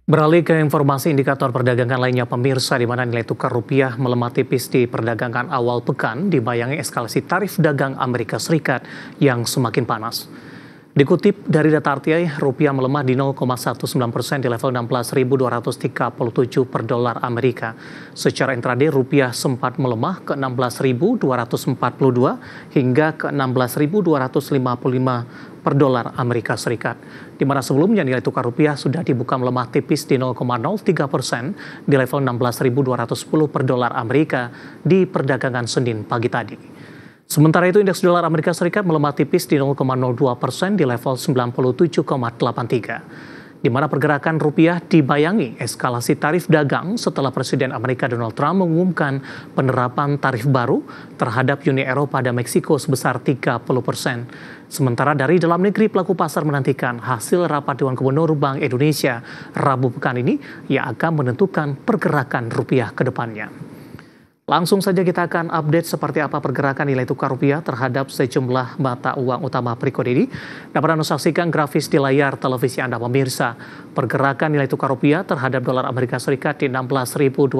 Beralih ke informasi indikator perdagangan lainnya pemirsa, di mana nilai tukar rupiah melemah tipis di perdagangan awal pekan dibayangi eskalasi tarif dagang Amerika Serikat yang semakin panas. Dikutip dari data RTI, rupiah melemah di 0,19% di level 16.237 per dolar Amerika. Secara intraday, rupiah sempat melemah ke 16.242 hingga ke 16.255 per dolar Amerika Serikat. Di mana sebelumnya nilai tukar rupiah sudah dibuka melemah tipis di 0,03% di level 16.210 per dolar Amerika di perdagangan Senin pagi tadi. Sementara itu, indeks dolar Amerika Serikat melemah tipis di 0,02% di level 97,83. Di mana pergerakan rupiah dibayangi eskalasi tarif dagang setelah Presiden Amerika Donald Trump mengumumkan penerapan tarif baru terhadap Uni Eropa dan Meksiko sebesar 30%. Sementara dari dalam negeri, pelaku pasar menantikan hasil rapat Dewan Gubernur Bank Indonesia Rabu pekan ini yang akan menentukan pergerakan rupiah ke depannya. Langsung saja kita akan update seperti apa pergerakan nilai tukar rupiah terhadap sejumlah mata uang utama berikut ini. Dapat Anda saksikan grafis di layar televisi Anda pemirsa. Pergerakan nilai tukar rupiah terhadap dolar Amerika Serikat di 16.254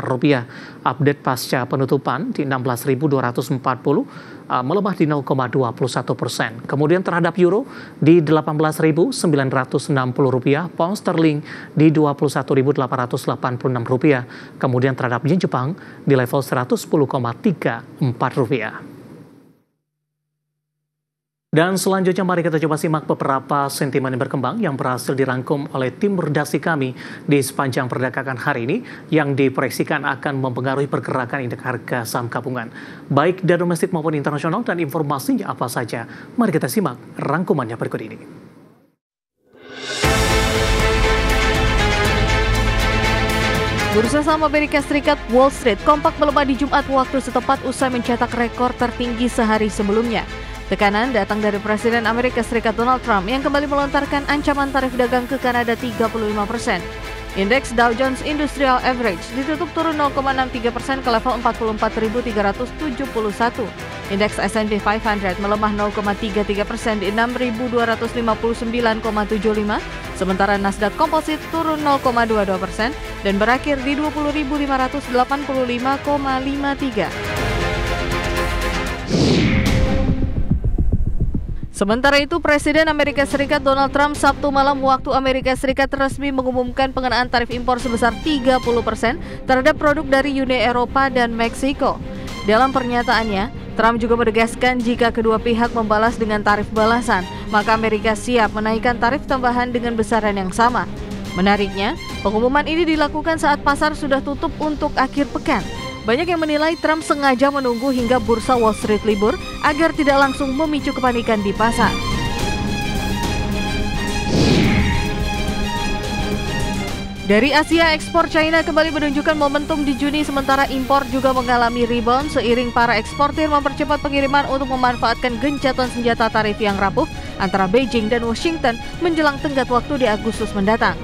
rupiah. Update pasca penutupan di 16.240 melemah di 0,21%. Kemudian terhadap euro di 18.960 rupiah, pound sterling di 21.886 rupiah. Kemudian terhadap yen Jepang di level 110,34 rupiah. Dan selanjutnya mari kita coba simak beberapa sentimen yang berkembang yang berhasil dirangkum oleh tim redaksi kami di sepanjang perdagangan hari ini yang diproyeksikan akan mempengaruhi pergerakan indeks harga saham gabungan, baik dari domestik maupun internasional, dan informasinya apa saja. Mari kita simak rangkumannya berikut ini. Bursa saham Amerika Serikat Wall Street kompak melemah di Jumat waktu setempat usai mencetak rekor tertinggi sehari sebelumnya. Tekanan datang dari Presiden Amerika Serikat Donald Trump yang kembali melontarkan ancaman tarif dagang ke Kanada 35%. Indeks Dow Jones Industrial Average ditutup turun 0,63% ke level 44.371. Indeks S&P 500 melemah 0,33% di 6.259,75. Sementara Nasdaq Composite turun 0,22% dan berakhir di 20.585,53. Sementara itu, Presiden Amerika Serikat Donald Trump Sabtu malam waktu Amerika Serikat resmi mengumumkan pengenaan tarif impor sebesar 30% terhadap produk dari Uni Eropa dan Meksiko. Dalam pernyataannya, Trump juga menegaskan jika kedua pihak membalas dengan tarif balasan, maka Amerika siap menaikkan tarif tambahan dengan besaran yang sama. Menariknya, pengumuman ini dilakukan saat pasar sudah tutup untuk akhir pekan. Banyak yang menilai Trump sengaja menunggu hingga bursa Wall Street libur agar tidak langsung memicu kepanikan di pasar. Dari Asia, ekspor China kembali menunjukkan momentum di Juni, sementara impor juga mengalami rebound seiring para eksportir mempercepat pengiriman untuk memanfaatkan gencatan senjata tarif yang rapuh antara Beijing dan Washington menjelang tenggat waktu di Agustus mendatang.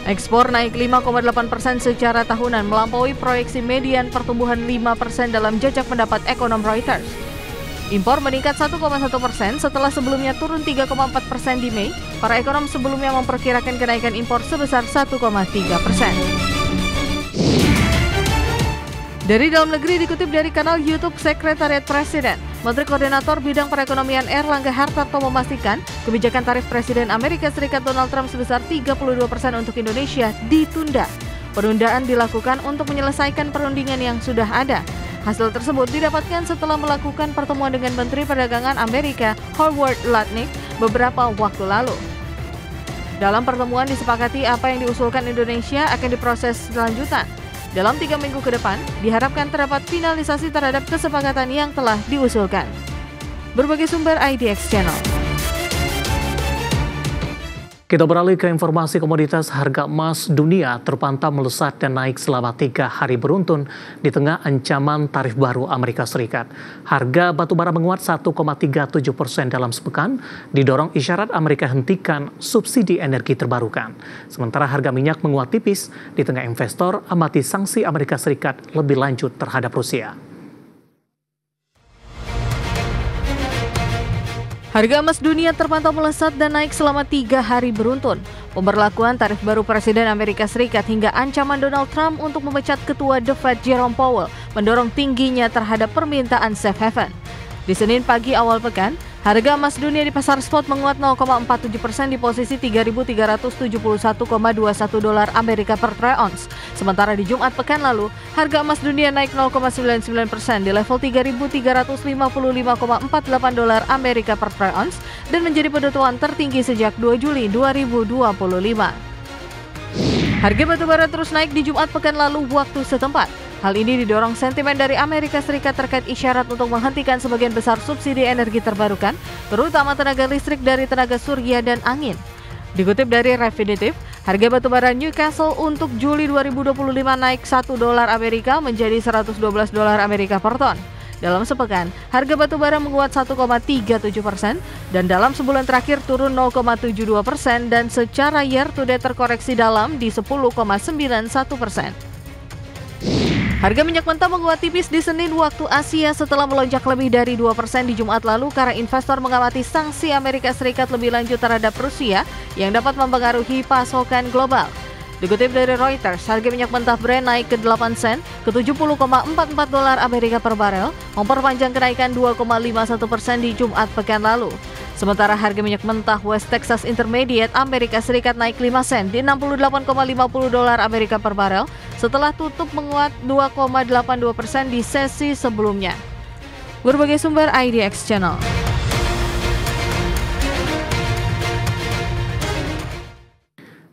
Ekspor naik 5,8% secara tahunan, melampaui proyeksi median pertumbuhan 5% dalam jajak pendapat ekonom Reuters. Impor meningkat 1,1% setelah sebelumnya turun 3,4% di Mei. Para ekonom sebelumnya memperkirakan kenaikan impor sebesar 1,3%. Dari dalam negeri, dikutip dari kanal YouTube Sekretariat Presiden, Menteri Koordinator Bidang Perekonomian Erlangga Hartarto memastikan kebijakan tarif Presiden Amerika Serikat Donald Trump sebesar 32% untuk Indonesia ditunda. Penundaan dilakukan untuk menyelesaikan perundingan yang sudah ada. Hasil tersebut didapatkan setelah melakukan pertemuan dengan Menteri Perdagangan Amerika Howard Lutnick beberapa waktu lalu. Dalam pertemuan disepakati apa yang diusulkan Indonesia akan diproses selanjutnya. Dalam 3 minggu ke depan, diharapkan terdapat finalisasi terhadap kesepakatan yang telah diusulkan. Berbagai sumber IDX Channel. Kita beralih ke informasi komoditas. Harga emas dunia terpantau melesat dan naik selama 3 hari beruntun di tengah ancaman tarif baru Amerika Serikat. Harga batubara menguat 1,37% dalam sepekan, didorong isyarat Amerika hentikan subsidi energi terbarukan. Sementara harga minyak menguat tipis di tengah investor amati sanksi Amerika Serikat lebih lanjut terhadap Rusia. Harga emas dunia terpantau melesat dan naik selama 3 hari beruntun. Pemberlakuan tarif baru Presiden Amerika Serikat hingga ancaman Donald Trump untuk memecat Ketua The Fed Jerome Powell mendorong tingginya terhadap permintaan safe haven. Di Senin pagi awal pekan, harga emas dunia di pasar spot menguat 0,47% di posisi 3.371,21 dolar Amerika per troy ounce. Sementara di Jumat pekan lalu, harga emas dunia naik 0,99% di level 3.355,48 dolar Amerika per troy ounce dan menjadi penutupan tertinggi sejak 2 Juli 2025. Harga batubara terus naik di Jumat pekan lalu waktu setempat. Hal ini didorong sentimen dari Amerika Serikat terkait isyarat untuk menghentikan sebagian besar subsidi energi terbarukan, terutama tenaga listrik dari tenaga surya dan angin. Dikutip dari Refinitiv, harga batubara Newcastle untuk Juli 2025 naik 1 dolar Amerika menjadi 112 dolar Amerika per ton. Dalam sepekan, harga batubara menguat 1,37% dan dalam sebulan terakhir turun 0,72% dan secara year to date terkoreksi dalam di 10,91%. Harga minyak mentah menguat tipis di Senin waktu Asia setelah melonjak lebih dari 2% di Jumat lalu karena investor mengamati sanksi Amerika Serikat lebih lanjut terhadap Rusia yang dapat mempengaruhi pasokan global. Dikutip dari Reuters, harga minyak mentah Brent naik ke 8 sen ke 70,44 dolar Amerika per barel, memperpanjang kenaikan 2,51% di Jumat pekan lalu. Sementara harga minyak mentah West Texas Intermediate Amerika Serikat naik 5 sen di 68,50 dolar Amerika per barel setelah tutup menguat 2,82% di sesi sebelumnya. Berbagai sumber IDX Channel.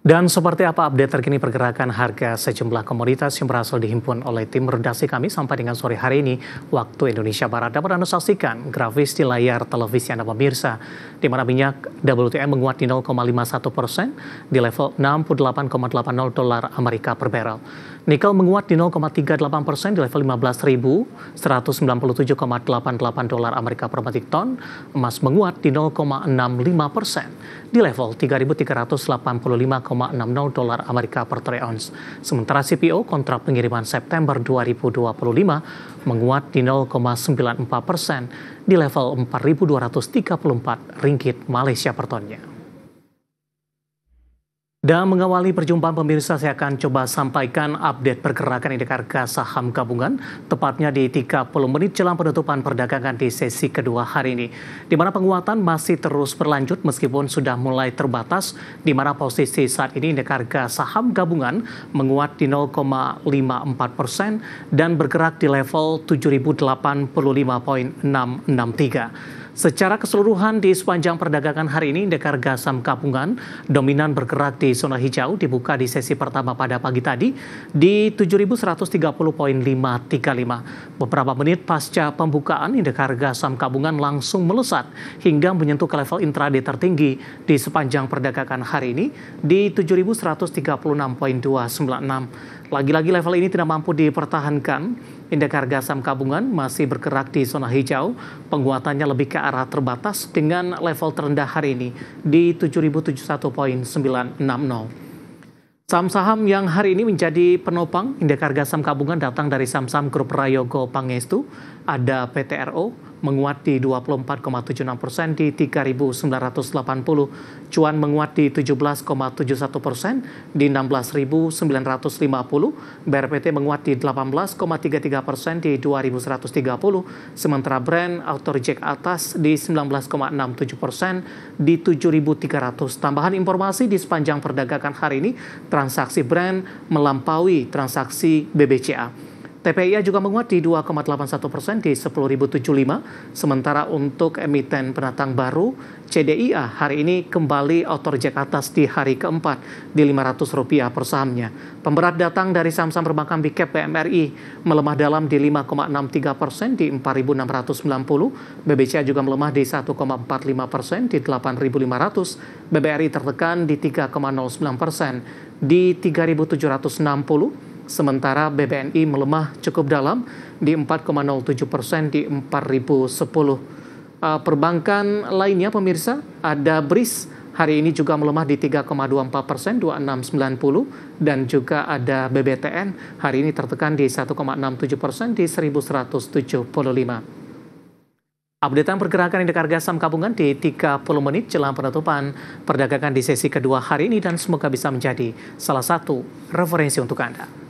Dan seperti apa update terkini pergerakan harga sejumlah komoditas yang berhasil dihimpun oleh tim redaksi kami sampai dengan sore hari ini waktu Indonesia Barat. Dapat Anda saksikan grafis di layar televisi Anda pemirsa, di mana minyak WTI menguat di 0,51% di level 68,80 dolar Amerika per barrel. Nikel menguat di 0,38% di level 15.197,88 dolar Amerika per metrik ton. Emas menguat di 0,65% di level 3.385,60 dolar Amerika per troy ounce. Sementara CPO kontrak pengiriman September 2025 menguat di 0,94% di level 4.234 ringgit Malaysia per tonnya. Dan mengawali perjumpaan pemirsa, saya akan coba sampaikan update pergerakan indeks harga saham gabungan, tepatnya di 30 menit jelang penutupan perdagangan di sesi kedua hari ini. Di mana penguatan masih terus berlanjut meskipun sudah mulai terbatas, di mana posisi saat ini indeks harga saham gabungan menguat di 0,54% dan bergerak di level 7.085,663. Secara keseluruhan di sepanjang perdagangan hari ini, indeks harga saham gabungan dominan bergerak di zona hijau, dibuka di sesi pertama pada pagi tadi di 7.130,535. Beberapa menit pasca pembukaan, indeks harga saham gabungan langsung melesat hingga menyentuh ke level intraday tertinggi di sepanjang perdagangan hari ini di 7.136,296. Lagi-lagi level ini tidak mampu dipertahankan. Indeks harga saham gabungan masih bergerak di zona hijau, penguatannya lebih ke arah terbatas dengan level terendah hari ini di 7.071,960. Saham-saham yang hari ini menjadi penopang indeks harga saham gabungan datang dari saham-saham grup Prayogo Pangestu. Ada PTRO menguat di 24,76% di 3.980. Cuan menguat di 17,71% di 16.950. BRPT menguat di 18,33% di 2.130. Sementara Brent auto reject atas di 19,67% di 7.300. Tambahan informasi di sepanjang perdagangan hari ini, transaksi Brent melampaui transaksi BBCA. TPIA juga menguat di 2,81% di 10.075. Sementara untuk emiten pendatang baru, CDIA hari ini kembali auto reject atas di hari keempat di Rp500 per sahamnya. Pemberat datang dari saham-saham perbankan Big Cap BMRI melemah dalam di 5,63% di 4.690. BBCA juga melemah di 1,45% di 8.500. BBRI tertekan di 3,09% di 3.760. Sementara BBNI melemah cukup dalam di 4,07% di 4.010. Perbankan lainnya pemirsa, ada BRIS hari ini juga melemah di 3,24%, 2690, dan juga ada BBTN hari ini tertekan di 1,67% di 1175. Updatean pergerakan indeks harga saham gabungan di 30 menit jelang penutupan perdagangan di sesi kedua hari ini dan semoga bisa menjadi salah satu referensi untuk Anda.